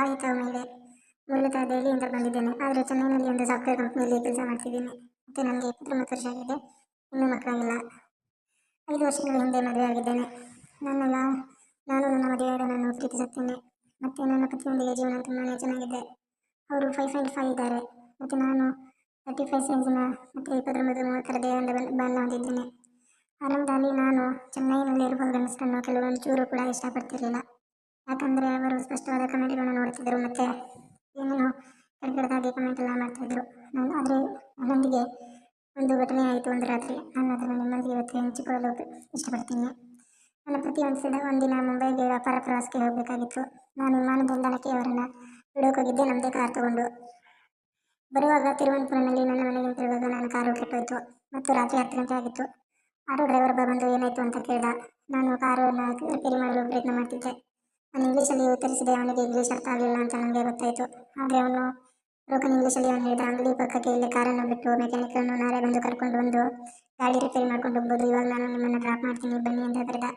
ವಿವಾಹಿತ ಮೇಲೆ ಮೂಲತಃ ದೆಹಲಿಯಿಂದ ಬಂದಿದ್ದೇನೆ. ಆದರೆ ಚೆನ್ನೈನಲ್ಲಿ ಒಂದು ಸಾಫ್ಟ್ವೇರ್ ಕಂಪನಿಯಲ್ಲಿ ಕೆಲಸ ಮಾಡ್ತಿದ್ದೀನಿ. ಮತ್ತು ನನಗೆ 29 ವರ್ಷ ಆಗಿದೆ. ಇನ್ನೂ ಮಕ್ಕಳಾಗಿಲ್ಲ. 5 ವರ್ಷಗಳ ಹಿಂದೆ ಮದುವೆ ಆಗಿದ್ದೇನೆ. ನಾನು ನನ್ನ ಮದುವೆಯಾದವನನ್ನು ಪ್ರೀತಿಸುತ್ತೇನೆ. ಮತ್ತು ನನ್ನ ಪತಿಯೊಂದಿಗೆ ಜೀವನ ತುಂಬಾ ಚೆನ್ನಾಗಿದೆ. ಅವರು 5'5" ಇದ್ದಾರೆ ಮತ್ತು ನಾನು 35 ಸೈಜಿನ ಮತ್ತು 29-30 ದೇಹದ ಬಣ್ಣ ಹೊಂದಿದ್ದೇನೆ. ಆರಂಭದಲ್ಲಿ ನಾನು ಚೆನ್ನೈನಲ್ಲಿರುವ ಗಂಡಸರನ್ನು ಕೆಲವೊಂದು ಚೂರು ಕೂಡ ಇಷ್ಟಪಡ್ತಿರಲಿಲ್ಲ. ಯಾಕಂದರೆ ಅವರು ಸ್ಪಷ್ಟವಾದ ಕಮೆಂಟ್ಗಳನ್ನು ನೋಡ್ತಿದ್ದರು ಮತ್ತು ಏನೇನೋ ಕೆಟ್ಟದಾಗಿ ಕಮೆಂಟ್ ಎಲ್ಲ ಮಾಡ್ತಾಯಿದ್ರು. ಆದರೆ ನನ್ನೊಂದಿಗೆ ಒಂದು ಘಟನೆ ಆಯಿತು ಒಂದು ರಾತ್ರಿ. ನಾನು ಅದನ್ನು ನಿಮ್ಮೊಂದಿಗೆ ಇವತ್ತು ಹಂಚಿಕೊಳ್ಳಲು ಇಷ್ಟಪಡ್ತೀನಿ. ನನ್ನ ಪತಿ ಒಂದಿನ ಮುಂಬೈಗೆ ವ್ಯಾಪಾರ ಪ್ರವಾಸಕ್ಕೆ ಹೋಗಬೇಕಾಗಿತ್ತು. ನಾನು ವಿಮಾನ ನಿಲ್ದಾಣಕ್ಕೆ ಅವರನ್ನು ಬಿಡೋಕೆ ಹೋಗಿದ್ದೆ, ನಮ್ಮದೇ ಕಾರ್ ತಗೊಂಡು. ಬರುವಾಗ ತಿರುವನಂತಪುರಂನಲ್ಲಿ ನನ್ನ ಮನೆಗೆ ಹಿಂತಿರುವಾಗ ನನ್ನ ಕಾರು ಕೆಟ್ಟೋಯ್ತು ಮತ್ತು ರಾತ್ರಿ 10 ಗಂಟೆ ಆಗಿತ್ತು. ಆಟೋ ಡ್ರೈವರ್ ಬಂದು ಏನಾಯಿತು ಅಂತ ಕೇಳ್ದ. ನಾನು ಕಾರನ್ನು ರಿಪೇರಿ ಮಾಡಲು ಪ್ರಯತ್ನ ಮಾಡ್ತಿದ್ದೆ. ನಾನು ಇಂಗ್ಲೀಷಲ್ಲಿ ಉತ್ತರಿಸಿದೆ. ಅವನಿಗೆ ಇಂಗ್ಲೀಷ್ ಅರ್ಥ ಆಗಲಿಲ್ಲ ಅಂತ ನನಗೆ ಗೊತ್ತಾಯಿತು. ಆದರೆ ಅವನು ಬ್ರೋಕನ್ ಇಂಗ್ಲೀಷಲ್ಲಿ ಅವನು ಹೇಳಿದ, ಅಂಗಡಿ ಪಕ್ಕಕ್ಕೆ ಇಲ್ಲಿ ಕಾರನ್ನು ಬಿಟ್ಟು ಮೆಕ್ಯಾನಿಕನ್ನು ನಾಳೆ ಬಂದು ಕರ್ಕೊಂಡು ಬಂದು ಗಾಡಿ ರಿಪೇರಿ ಮಾಡ್ಕೊಂಡು ಹೋಗ್ಬೋದು. ಇವಾಗ ನಾನು ನಿಮ್ಮನ್ನು ಡ್ರಾಪ್ ಮಾಡ್ತೀನಿ, ಬನ್ನಿ ಅಂತ ಬರೆದ.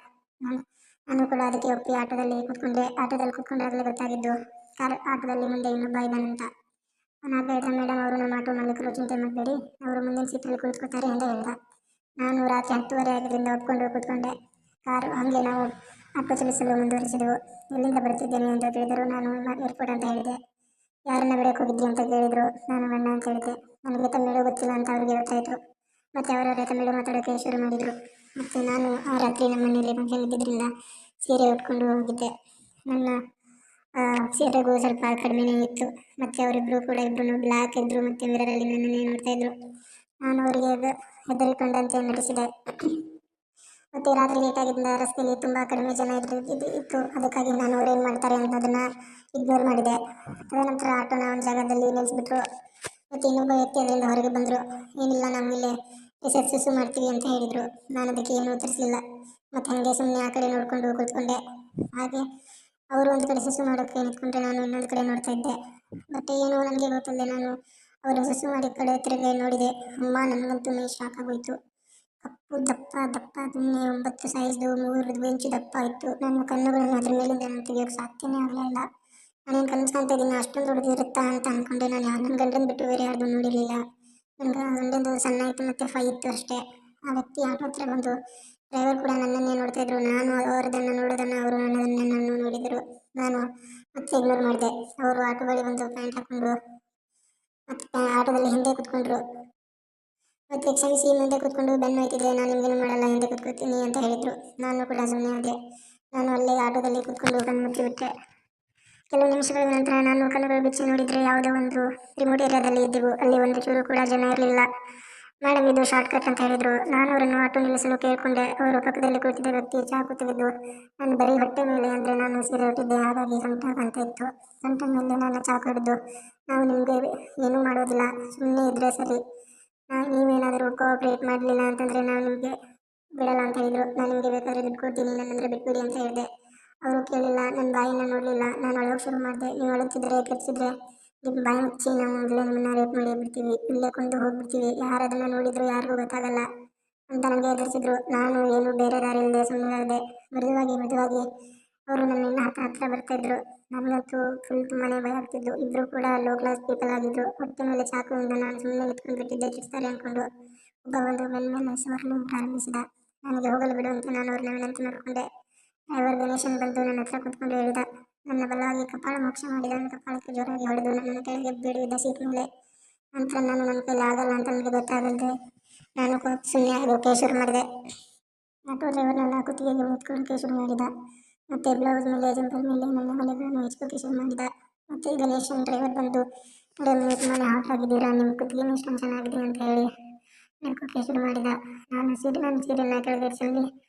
ನಾನು ಕೂಡ ಅದಕ್ಕೆ ಒಪ್ಪಿ ಆಟೋದಲ್ಲಿ ಕೂತ್ಕೊಂಡಾಗಲೇ ಗೊತ್ತಾಗಿದ್ದು ಆಟೋದಲ್ಲಿ ಮುಂದೆ ಇನ್ನೊಬ್ಬ ಇದ್ದಾನಂತ. ಅವನಾಗ ಹೇಳಿದ, ಮೇಡಮ್ ಅವರು ನಮ್ಮ ಆಟೋ ಮಾಲೀಕರು, ಚಿಂತೆ ಮಾಡಬೇಡಿ, ಅವರು ಮುಂದಿನ ಸೀಟಲ್ಲಿ ಕುಳಿತುಕೊಳ್ತಾರೆ ಅಂತ ಹೇಳ್ದ. ನಾನು ರಾತ್ರಿ 10:30 ಆಗಿದ್ದರಿಂದ ಒಪ್ಕೊಂಡು ಕೂತ್ಕೊಂಡೆ. ಕಾರು ಹಾಗೆ ನಾವು ಆಟೋ ಚಲಿಸಲು ಮುಂದುವರಿಸಿದೆವು. ಎಲ್ಲಿಂದ ಬರ್ತಿದ್ದೇನೆ ಅಂತ ಕೇಳಿದರು. ನಾನು ಏರ್ಪೋರ್ಟ್ ಅಂತ ಹೇಳಿದೆ. ಯಾರನ್ನ ಬಿಡಕ್ಕೆ ಹೋಗಿದ್ರಿ ಅಂತ ಕೇಳಿದರು. ನಾನು ಅಣ್ಣ ಅಂತ ಹೇಳಿದೆ. ನನಗೆ ತಮಿಳು ಗೊತ್ತಿಲ್ಲ ಅಂತ ಅವರಿಗೆ ಗೊತ್ತಾಯಿತು. ಮತ್ತು ಅವರವರೇ ತಮಿಳು ಮಾತಾಡೋಕ್ಕೆ ಶುರು ಮಾಡಿದರು. ಮತ್ತು ನಾನು ಆ ರಾತ್ರಿ ನಮ್ಮ ಮನೆಯಲ್ಲಿ ಫಂಕ್ಷನ್ ಇದ್ದಿದ್ದರಿಂದ ಸೀರೆ ಉಟ್ಕೊಂಡು ಹೋಗಿದ್ದೆ. ನನ್ನ ಸೀರೆಗೂ ಸ್ವಲ್ಪ ಕಡಿಮೆನೇ ಇತ್ತು. ಮತ್ತು ಅವರಿಬ್ಬರು ಕೂಡ ಬ್ಲ್ಯಾಕ್ ಇದ್ದರು ಮತ್ತು ಮಿರರಲ್ಲಿ ನನ್ನನ್ನೇ ನೋಡ್ತಾಯಿದ್ರು. ನಾನು ಅವರಿಗೆ ಹೆದರಿಕೊಂಡಂತೆ ನಟಿಸಿದೆ. ಮತ್ತು ರಾತ್ರಿ ಲೇಟಾಗಿದ್ದರಿಂದ ರಸ್ತೆಯಲ್ಲಿ ತುಂಬ ಕಡಿಮೆ ಜನ ಇತ್ತು. ಅದಕ್ಕಾಗಿ ನಾನು ಅವ್ರೇನು ಮಾಡ್ತಾರೆ ಅನ್ನೋದನ್ನು ಇಗ್ನೋರ್ ಮಾಡಿದೆ. ತದನಂತರ ಆಟೋನ ಒಂದು ಜಾಗದಲ್ಲಿ ನಿಲ್ಲಿಸ್ಬಿಟ್ರು ಮತ್ತು ಇನ್ನೊಬ್ಬ ವ್ಯಕ್ತಿ ಅದರಿಂದ ಹೊರಗೆ ಬಂದರು. ಏನಿಲ್ಲ, ನಾವು ಇಲ್ಲೇ ರಿಸರ್ಚ್ ಮಾಡ್ತೀವಿ ಅಂತ ಹೇಳಿದರು. ನಾನು ಅದಕ್ಕೆ ಏನೂ ಉತ್ತರಿಸಲಿಲ್ಲ ಮತ್ತು ಹಾಗೆ ಸುಮ್ಮನೆ ಆ ಕಡೆ ನೋಡಿಕೊಂಡು ಕೂತ್ಕೊಂಡೆ. ಹಾಗೆ ಅವರು ಒಂದು ಕಡೆ ಸುಸು ಮಾಡೋಕ್ಕೆ ನಿಂತ್ಕೊಂಡ್ರೆ ನಾನು ಇನ್ನೊಂದು ಕಡೆ ನೋಡ್ತಾ ಇದ್ದೆ. ಮತ್ತು ಏನೋ ನನಗೆ ಗೊತ್ತಲ್ಲದೆ ನಾನು ಅವರು ಸುಸು ಮಾಡಿ ಕಡೆ ತಿರುಗಿ ನೋಡಿದೆ. ಅಮ್ಮ, ನನಗಂತೂ ಶಾಕ್ ಆಗೋಯ್ತು. ಕಪ್ಪು ದಪ್ಪ ಅದನ್ನೇ 9 ಸೈಜ್ದು 3 ಇಂಚು ದಪ್ಪ ಇತ್ತು. ನನ್ನ ಕಣ್ಣುಗಳನ್ನು ಅದ್ರ ಮೇಲಿಂದ ನಾನು ತೆಗಿಯೋಕ್ಕೆ ಸಾಧ್ಯನೇ ಆಗಲಿಲ್ಲ. ನಾನೇನು ಕನಸು ಕಾಣ್ತಾ ಇದ್ದೀನಿ, ಅಷ್ಟೊಂದು ದೊಡ್ಡದಿರುತ್ತಾ ಅಂತ ಅಂದ್ಕೊಂಡೆ. ನಾನು ನನ್ನ ಗಂಡನ ಬಿಟ್ಟು ಬೇರೆ ಯಾರ್ದು ನೋಡಿರಲಿಲ್ಲ. ನನ್ನ ಗಂಡಂದು ಸಣ್ಣ ಇತ್ತು ಮತ್ತು 5 ಇತ್ತು ಅಷ್ಟೇ. ಆ ವ್ಯಕ್ತಿ ಆಟೋ ಹತ್ರ ಬಂದು ಡ್ರೈವರ್ ಕೂಡ ನನ್ನನ್ನೇ ನೋಡ್ತಾಯಿದ್ರು. ನಾನು ಅವರದನ್ನು ನೋಡೋದನ್ನು ಅವರು ನನ್ನನ್ನು ನೋಡಿದರು. ನಾನು ಮತ್ತೆ ಇಗ್ನೋರ್ ಮಾಡಿದೆ. ಅವರು ಆಟೋ ಬಳಿ ಬಂದು ಪ್ಯಾಂಟ್ ಹಾಕ್ಕೊಂಡು ಮತ್ತು ಆಟೋದಲ್ಲಿ ಹಿಂದೆ ಕೂತ್ಕೊಂಡ್ರು. ಮತ್ತು ಕ್ಷಮಿಸಿ, ಮುಂದೆ ಕೂತ್ಕೊಂಡು ಬೆನ್ನು ಹೋಯ್ತಿದ್ರೆ ನಾನು ನಿಮಗೇನು ಮಾಡಲ್ಲ, ಹಿಂದೆ ಕೂತ್ಕೊತೀನಿ ಅಂತ ಹೇಳಿದರು. ನಾನು ಕೂಡ ಸುಮ್ಮನೆ ಆದೆ. ನಾನು ಅಲ್ಲೇ ಆಟೋದಲ್ಲಿ ಕೂತ್ಕೊಂಡು ಕಣ್ಣು ಮುಚ್ಚಿಬಿಟ್ಟೆ. ಕೆಲವು ನಿಮಿಷಗಳ ನಂತರ ನಾನು ಕಣ್ಣುಗಳು ಬಿಚ್ಚಿ ನೋಡಿದರೆ ಯಾವುದೋ ಒಂದು ರಿಮೋಟ್ ಏರಿಯಾದಲ್ಲಿ ಇದ್ದೆವು. ಅಲ್ಲಿ ಒಂದು ಚೂರು ಕೂಡ ಜನ ಇರಲಿಲ್ಲ. ಮೇಡಮ್, ಇದು ಶಾರ್ಟ್ ಕಟ್ ಅಂತ ಹೇಳಿದರು. ನಾನು ಅವರನ್ನು ಆಟೋ ನಿಲ್ಲಿಸಲು ಕೇಳಿಕೊಂಡೆ. ಅವರು ಪಕ್ಕದಲ್ಲಿ ಕುಳಿತಿದ್ದ ವ್ಯಕ್ತಿ ಚಾಕು ತೆಗೆದು ನಾನು ಬರೀ ಹೊಟ್ಟೆ ಮೇಲೆ, ಅಂದರೆ ನಾನು ಸೀರೆ ಉಟ್ಟಿದ್ದೆ, ಹಾಗಾಗಿ ಸೊಂಟ ಕಾಣ್ತಾ ಇತ್ತು, ಸೊಂಟ ಮೇಲೆ ನನ್ನ ಚಾಕು ಹಿಡಿದು, ನಾವು ನಿಮಗೆ ಏನೂ ಮಾಡೋದಿಲ್ಲ, ಸುಮ್ಮನೆ ಇದ್ದರೆ ಸರಿ, ನೀವೇನಾದರೂ ಕೋಆಪ್ರೇಟ್ ಮಾಡಲಿಲ್ಲ ಅಂತಂದರೆ ನಾನು ನಿಮಗೆ ಬಿಡಲ್ಲ ಅಂತ ಹೇಳಿದರು. ನಾನು ನಿಮಗೆ ಬೇಕಾದರೆ ದುಡ್ಡು ಕೊಡ್ತೀನಿ, ನನ್ನಂದರೆ ಬಿಟ್ಬಿಡಿ ಅಂತ ಹೇಳಿದೆ. ಅವರು ಕೇಳಿಲ್ಲ, ನನ್ನ ಬಾಯಿನ ನೋಡಲಿಲ್ಲ. ನಾನು ಅಳೋಕ್ಕೆ ಶುರು ಮಾಡಿದೆ. ನೀವು ಅಳುತ್ತಿದ್ದರೆ ಕಿರ್ಚಿದ್ರೆ ನಿಮ್ಮ ಬಾಯಿ ಮುಚ್ಚಿ, ನಾವು ಮೊದಲೇ ನಿಮ್ಮನ್ನು ರೇಪ್ ಮಾಡಿ ಬಿಡ್ತೀವಿ, ಇಲ್ಲೇ ಕೊಂದು ಹೋಗ್ಬಿಡ್ತೀವಿ, ಯಾರು ಅದನ್ನು ನೋಡಿದರೂ ಯಾರಿಗೂ ಗೊತ್ತಾಗಲ್ಲ ಅಂತ ನನಗೆ ಎದುರಿಸಿದ್ರು. ನಾನು ಏನು ಬೇರೆ ದಾರಿ ಇಲ್ಲದೆ ಸುಮ್ಮನೆ ಮೆದುವಾಗಿ ಅವರು ನನ್ನ ಹತ್ರ ಬರ್ತಾಯಿದ್ರು. ನನಗಂತೂ ತುಂಬಾ ಭಯ ಆಗ್ತಿದ್ದು. ಇಬ್ಬರು ಕೂಡ ಲೋ ಕ್ಲಾಸ್ ಪೀಪಲ್ ಆಗಿದ್ರು. ಹೊಟ್ಟೆ ಮೇಲೆ ಚಾಕುವಿಂದ ನಾನು ಸುಮ್ಮನೆ ನಿಂತ್ಕೊಂಡು ಬಿಟ್ಟಿದ್ದೆ, ಚುಚ್ತಾರೆ ಅಂದ್ಕೊಂಡು. ಒಬ್ಬ ಒಂದು ಮೇಲೆ ಸ್ವರ್ಲು ಪ್ರಾರಂಭಿಸಿದ. ನನಗೆ ಹೋಗಲು ಬಿಡು ಅಂತ ನಾನು ಅವ್ರನ್ನ ವಿನಂತಿ ಮಾಡಿಕೊಂಡೆ. ಡ್ರೈವರ್ ಗಣೇಶನ್ ಬಂದು ನನ್ನ ಹತ್ರ ಕೂತ್ಕೊಂಡು ಹೇಳಿದ. ನನ್ನ ಬಲವಾಗಿ ಕಪಾಳ ಮೋಕ್ಷ ಮಾಡಿದ. ನನ್ನ ಕಪಾಳಕ್ಕೆ ಜೋರಾಗಿ ಹೊಡೆದು ನನ್ನನ್ನು ಕೆಳಗೆ ಬೀಳಿದ ಸೀಟ್ ಮೇಲೆ. ನಂತರ ನಾನು ನನ್ನ ಕೈಲಿ ಆಗಲ್ಲ ಅಂತ ನನಗೆ ಗೊತ್ತಾಗದೆ ನಾನು ಸುಮ್ಮನೆ ಆಗೋಕ್ಕೆ ಶುರು ಮಾಡಿದೆ. ಆಟೋ ಡ್ರೈವರ್ ನನ್ನ ಕುತ್ತಿಗೆಗೆ ಮುತ್ಕೊಳ್ಳೋಕ್ಕೆ ಶುರು ಮಾಡಿದ ಮತ್ತು ಬ್ಲೌಸ್ ಮೇಲೆ, ಜಂಪರ್ ಮೇಲೆ ನನ್ನ ಹೊಲೆಗಳನ್ನು ಹೆಚ್ಕೋಕ್ಕೆ ಶುರು ಮಾಡಿದ. ಮತ್ತು ಗಣೇಶನ್ ಡ್ರೈವರ್ ಬಂದು, ಮೇಡಮ್, ನೀವು ತುಂಬಾ ಹಾಟ್ ಆಗಿದ್ದೀರಾ, ನಿಮ್ಮ ಕುತ್ತಿಗೆನೂ ಇಷ್ಟೊಂದು ಚೆನ್ನಾಗಿದೆ ಅಂತ ಹೇಳಿ ನಡ್ಕೋಕ್ಕೆ ಶುರು ಮಾಡಿದ. ನನ್ನ ಸೀರೆಯನ್ನು ಕೆಳಗೇರಿಸಲಿ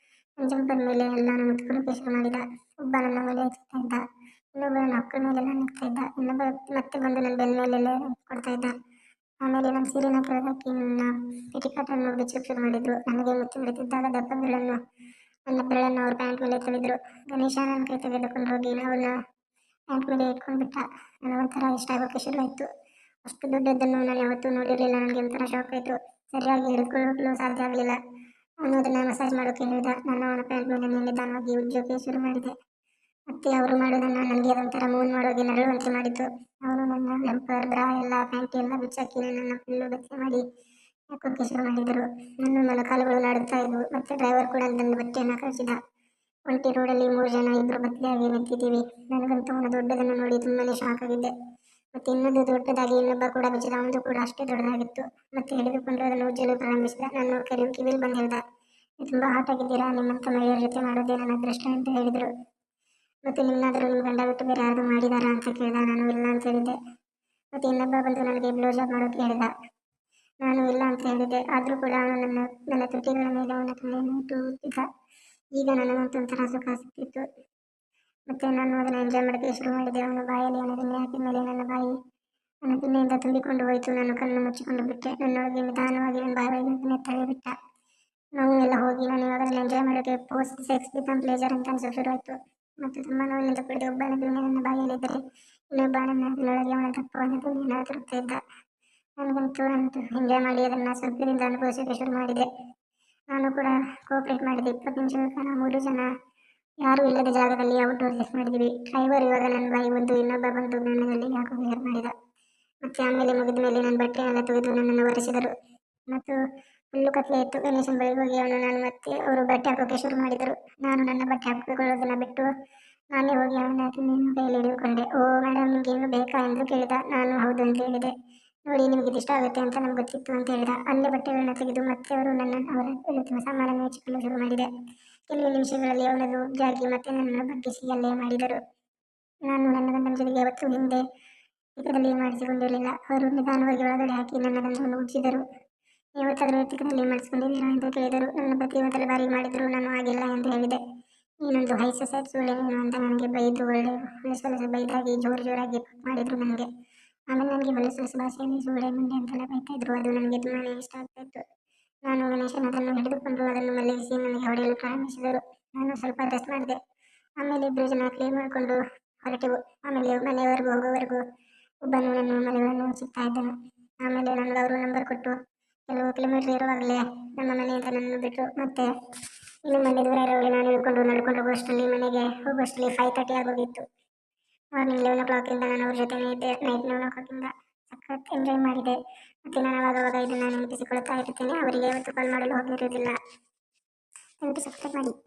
ನನ್ನ ಜಂಪರ್ ಮೇಲೆ ಎಲ್ಲಾನು ಮುತ್ಕೊಳ್ಳೋಕ್ಕೆ ಶುರು ಮಾಡಿದ. ಒಬ್ಬ ನನ್ನ ಮೇಲೆ ಎತ್ತಾ ಇದ್ದ, ಇನ್ನೊಬ್ಬ ನನ್ನ ಮಕ್ಕಳ ಮೇಲೆಲ್ಲ ನೆಕ್ತಾ ಇದ್ದ, ಇನ್ನೊಬ್ಬ ಮತ್ತೆ ಬಂದು ನನ್ನ ಬೆನ್ನ ಮೇಲೆಲ್ಲ ಕೊಡ್ತಾ ಇದ್ದ. ಆಮೇಲೆ ನನ್ನ ಸೀರೆನ ಕೆಳಗಾಕಿ ನನ್ನ ಪೆಟಿಕಾಟನ್ನು ಬಿಚ್ಚೋಕ್ಕೆ ಶುರು ಮಾಡಿದ್ರು. ನನಗೆ ಮುಚ್ಚಿ ಬಿಡುತ್ತಿದ್ದಾಗ ನನ್ನ ಬೆರಳನ್ನು ಅವ್ರ ಪ್ಯಾಂಟ್ ಮೇಲೆ ತಳ್ಳಿದ್ರು. ಗಣೇಶ ನನ್ನ ಕೈ ತೆಗೆದುಕೊಂಡು ಹೋಗಿ ಅವನ್ನ ಪ್ಯಾಂಟ್ ಮೇಲೆ ಇಟ್ಕೊಂಡು ಬಿಟ್ಟ. ನನಗೊಂಥರ ಇಷ್ಟ ಆಗೋಕ್ಕೆ ಶುರುವಾಯಿತು. ಅಷ್ಟು ದೊಡ್ಡದನ್ನು ನಾನು ಯಾವತ್ತೂ ನೋಡಿರಲಿಲ್ಲ. ನನಗೆ ಒಂಥರ ಶಾಕ್ ಆಯಿತು. ಸರಿಯಾಗಿ ಹಿಡಿದುಕೊಳ್ಳಲು ಸಾಧ್ಯ ಆಗಲಿಲ್ಲ. ಅವನು ಅದನ್ನು ಮಸಾಜ್ ಮಾಡೋಕ್ಕೆ ಹೇಳಿದ. ನಾನು ಅವನ ಪ್ಯಾಂಟ್ ಮೇಲೆ ನಿಧಾನವಾಗಿ ಉಜ್ಜೋಕ್ಕೆ ಶುರು ಮಾಡಿದೆ. ಮತ್ತು ಅವರು ಮಾಡೋದನ್ನು ನನಗೆ ಅದೊಂಥರ ಮೂನ್ ಮಾಡೋಗಿ ನರಳುವಂತೆ ಮಾಡಿತ್ತು. ಅವರು ನನ್ನ ಜಂಪರ್ ಬ್ರಾ ಎಲ್ಲ ಪ್ಯಾಂಟ್ ಎಲ್ಲ ಬಿಚ್ಚಾಕಿ ನನ್ನನ್ನು ಫುಲ್ಲು ಬೆಚ್ಚ ಮಾಡಿ ಹಾಕೋಕ್ಕೆ ಶುರು ಮಾಡಿದರು. ನನ್ನ ಮೊಣಕಾಲುಗಳು ನಡುಗ್ತಾ ಇದ್ವು. ಮತ್ತು ಡ್ರೈವರ್ ಕೂಡ ನನ್ನ ಬಟ್ಟೆಯನ್ನು ಕಳಿಸಿದ. ಒಂಟಿ ರೋಡಲ್ಲಿ 3 ಜನ ಇಬ್ಬರು ಬದಲಿಯಾಗಿ ನಿಂತಿದ್ದೀವಿ. ನನಗಂತೂ ಅವನ ದೊಡ್ಡದನ್ನು ನೋಡಿ ತುಂಬಾನೇ ಶಾಕ್ ಆಗಿದ್ದೆ. ಮತ್ತು ಇನ್ನೊಂದು ದೊಡ್ಡದಾಗಿ ಇನ್ನೊಬ್ಬ ಕೂಡ ಬಿಚ್ಚಿದ. ಅವನದು ಕೂಡ ಅಷ್ಟೇ ದೊಡ್ಡದಾಗಿತ್ತು. ಮತ್ತೆ ಹಿಡಿದುಕೊಂಡು ಅದನ್ನು ಉಜ್ಜಲು ಪ್ರಾರಂಭಿಸಿದ. ನಾನು ಕಿವಿಲಿ ಬಂದು ಹೇಳ್ದ, ನೀವು ತುಂಬ ಹಾಟ್ ಆಗಿದ್ದೀರಾ, ನಿಮ್ಮಂಥ ಮಹಿಳೆಯರ ಜೊತೆ ಮಾಡೋದೇ ನನ್ನ ಅದೃಷ್ಟ ಅಂತ ಹೇಳಿದರು. ಮತ್ತು ನಿನ್ನಾದರೂ ನಿಮ್ಮ ಗಂಡ ಬಿಟ್ಟು ಬೇರೆ ಯಾರು ಮಾಡಿದಾರಾ ಅಂತ ಕೇಳಿದ. ನಾನು ಇಲ್ಲ ಅಂತ ಹೇಳಿದ್ದೆ. ಮತ್ತು ಇನ್ನೊಬ್ಬ ಬಂದು ನನಗೆ ಬ್ಲೋ ಜಾಬ್ ಮಾಡೋಕ್ಕೆ ಹೇಳಿದ. ನಾನು ಇಲ್ಲ ಅಂತ ಹೇಳಿದ್ದೆ. ಆದರೂ ಕೂಡ ಅವನು ನನ್ನ ತುಟಿಗಳ ಮೇಲೆ ಅವನ ಕಣ್ಣನ್ನು ಇಟ್ಟು ಉಜ್ಜಿದ. ಈಗ ನನಗಂತೂ ಒಂಥರ ಸುಖ ಸಿಕ್ತಿತ್ತು. ಮತ್ತು ನಾನು ಅದನ್ನು ಎಂಜಾಯ್ ಮಾಡೋಕ್ಕೆ ಶುರು ಮಾಡಿದೆ. ಅವನು ಬಾಯಲ್ಲಿ ಅವನ ಬೆಣ್ಣೆ ಹಾಕಿದ ಮೇಲೆ ನನ್ನ ಬಾಯಿ ನನ್ನ ಬೆಣ್ಣೆಯಿಂದ ತುಂಬಿಕೊಂಡು ಹೋಯಿತು. ನಾನು ಕಣ್ಣು ಮುಚ್ಚಿಕೊಂಡು ಬಿಟ್ಟೆ. ನನ್ನೊಳಗೆ ನಿಧಾನವಾಗಿ ನನ್ನ ಬಾಯಿಗೆ ತಳ್ಳಿಬಿಟ್ಟ. ನೋವು ಎಲ್ಲ ಹೋಗಿ ನಾನು ಇವಾಗ ಅದನ್ನು ಎಂಜಾಯ್ ಮಾಡೋಕ್ಕೆ ಪೋಸ್ಟ್ ಸೆಕ್ಸ್ ಬಿಕಮ್ ಪ್ಲೇಜರ್ ಅಂತ ಅನ್ಸೋಕೆ ಶುರು ಆಯಿತು. ಮತ್ತು ತುಂಬ ನೋವಿನಿಂದ ಕುಡಿದು ಒಬ್ಬನ ಬೆಣ್ಣೆ ನನ್ನ ಬಾಯಿಯಲ್ಲಿದ್ದರೆ ಇನ್ನೊಬ್ಬ ನನ್ನ ಅದರೊಳಗೆ ಅವನ ದಪ್ಪವಾದ ಬೆಣ್ಣೆಯನ್ನು ತರುತ್ತಾ ಇದ್ದ. ನನಗಂತೂ ಎಂಜಾಯ್ ಮಾಡಿ ಅದನ್ನು ಸ್ವರ್ಗದಿಂದ ಅನುಭವಿಸೋಕ್ಕೆ ಶುರು ಮಾಡಿದೆ. ನಾನು ಕೂಡ ಕೋಆಪ್ರೇಟ್ ಮಾಡಿದೆ. 20 ನಿಮಿಷಗಳ ಕಾಲ 3 ಜನ ಯಾರೂ ಇಲ್ಲದ ಜಾಗದಲ್ಲಿ ಔಟ್ಡೋರ್ ಸೆಕ್ಸ್ ಮಾಡಿದ್ವಿ. ಡ್ರೈವರ್ ಇವಾಗ ನನ್ನ ಬಾಯಿ ಬಂದು ಇನ್ನೊಬ್ಬ ಬಂದು ನನ್ನಲ್ಲಿ ಹಾಕೋಕೆ ಶುರು ಮಾಡಿದ. ಮತ್ತು ಆಮೇಲೆ ಮುಗಿದ ಮೇಲೆ ನನ್ನ ಬಟ್ಟೆಯನ್ನೆಲ್ಲ ತೆಗೆದು ನನ್ನನ್ನು ಒರೆಸಿದರು. ಮತ್ತು ಫುಲ್ಲು ಕತ್ಲೆ ಇತ್ತು. ಗಣೇಶನ ಬಳಿಗೆ ಹೋಗಿ ನಾನು ಮತ್ತೆ ಅವರು ಬಟ್ಟೆ ಹಾಕೋಕ್ಕೆ ಶುರು ಮಾಡಿದರು. ನಾನು ನನ್ನ ಬಟ್ಟೆ ಹಾಕಿಕೊಳ್ಳೋದನ್ನು ಬಿಟ್ಟು ನಾನೇ ಹೋಗಿ ಅವನ ಕೈಯಲ್ಲಿ ಹಿಡಿದುಕೊಂಡೆ. ಓ ಮೇಡಮ್, ನಿಮಗೆ ಇನ್ನೂ ಬೇಕಾ ಎಂದು ಕೇಳಿದ. ನಾನು ಹೌದು ಅಂತ ಹೇಳಿದೆ. ನೋಡಿ, ನಿಮಗೆ ಇಷ್ಟ ಆಗುತ್ತೆ ಅಂತ ನನಗೆ ಗೊತ್ತಿತ್ತು ಅಂತ ಹೇಳಿದ. ಅಲ್ಲೇ ಬಟ್ಟೆಗಳನ್ನ ತೆಗೆದು ಮತ್ತೆ ಅವರ ಸಾಮಾನನ್ನು ಹೆಚ್ಚಿಕೊಳ್ಳಲು ಶುರು ಮಾಡಿದೆ. ಕೆಲವು ನಿಮಿಷಗಳಲ್ಲಿ ಅವನದು ಜಾಗಿ ಮತ್ತೆ ನನ್ನ ಬಗ್ಗಿಸಿ ಅಲ್ಲೇ ಮಾಡಿದರು. ನಾನು ನನ್ನ ಗಂಡನ ಜೊತೆಗೆ ಯಾವತ್ತೂ ಹಿಂದೆ ಟಿಕದಲ್ಲಿ ಮಾಡಿಸಿಕೊಂಡಿರಲಿಲ್ಲ. ಅವರು ನಿಧಾನವಾಗಿ ಒಳಗಡೆ ಹಾಕಿ ನನ್ನ ಗಂಡನನ್ನು ಉಜ್ಜಿದರು. ಯಾವತ್ತಾದರೂ ಟಿಕದಲ್ಲಿ ಮಾಡಿಸಿಕೊಂಡಿದ್ದೀರಾ ಎಂದು ಕೇಳಿದರು. ನನ್ನ ಪತಿ ಮೊದಲ ಬಾರಿ ಮಾಡಿದರು. ನಾನು ಆಗಿಲ್ಲ ಎಂದು ಹೇಳಿದೆ. ನೀನೊಂದು ಹೈ ಸೊಸೈಟಿ ಸುಳ್ಳೆ ನೀನು ಅಂತ ನನಗೆ ಬೈದು ಹೊಲಸು ಬೈದಾಗಿ ಜೋರಾಗಿ ಮಾಡಿದರು ನನಗೆ. ಆಮೇಲೆ ನನಗೆ ಹೊಲಸು ಭಾಷೆಯಲ್ಲಿ ಸುಳ್ಳೆ ಮುಂಡೆ ಅಂತೆಲ್ಲ ಬೈತಾ ಇದ್ರು. ಅದು ನನಗೆ ತುಂಬಾ ಇಷ್ಟ ಆಗ್ತಾ ಇತ್ತು. ನಾನು ಗಣೇಶನ್ ಅದನ್ನು ಹಿಡಿದುಕೊಂಡು ಅದನ್ನು ಮಲಗಿಸಿ ನನಗೆ ಹೊಡೆಯಲು ಪ್ರಾರಂಭಿಸಿದರು. ನಾನು ಸ್ವಲ್ಪ ರೆಸ್ಟ್ ಮಾಡಿದೆ. ಆಮೇಲೆ 2 ಜನ ಕ್ಲೀನ್ ಮಾಡಿಕೊಂಡು ಹೊರಟೆವು. ಆಮೇಲೆ ಮನೆಯವರೆಗೂ ಹೋಗೋವರೆಗೂ ಒಬ್ಬನು ನನ್ನ ಮನೆಗಳನ್ನು ಮುಚ್ಚುತ್ತಾ ಇದ್ದನು. ಆಮೇಲೆ ನನಗೆ ಅವರು ನಂಬರ್ ಕೊಟ್ಟು ಕೆಲವು ಕಿಲೋಮೀಟರ್ ಇರುವಾಗಲೇ ನಮ್ಮ ಮನೆಯಿಂದ ನನ್ನನ್ನು ಬಿಟ್ಟರು. ಮತ್ತೆ ಇನ್ನು ಮನೆ ದೂರ ಇರೋವರೆಗೆ ನಾನು ನಡ್ಕೊಂಡು ಹೋಗುವಷ್ಟರಲ್ಲಿ ಮನೆಗೆ ಹೋಗುವಷ್ಟರಲ್ಲಿ 5:30 ಆಗೋಗಿತ್ತು. ಮಾರ್ನಿಂಗ್ 11 o'clock ನಾನು ಅವ್ರ ಜೊತೆನೇ ಇದ್ದೆ. ನೈಟ್ 11 o'clock ಸಖತ್ ಎಂಜಾಯ್ ಮಾಡಿದೆ. ಮತ್ತು ನಾನು ಆವಾಗ ಇದನ್ನು ನೆನಪಿಸಿಕೊಳ್ತಾ ಇರುತ್ತೇನೆ. ಅವರಿಗೆ ಯಾವತ್ತೂ ಕಾಲ್ ಮಾಡಲು ಹೋಗಿರುವುದಿಲ್ಲ. ದಯವಿಟ್ಟು ಸಬ್ಸ್ಕ್ರೈಬ್ ಮಾಡಿ.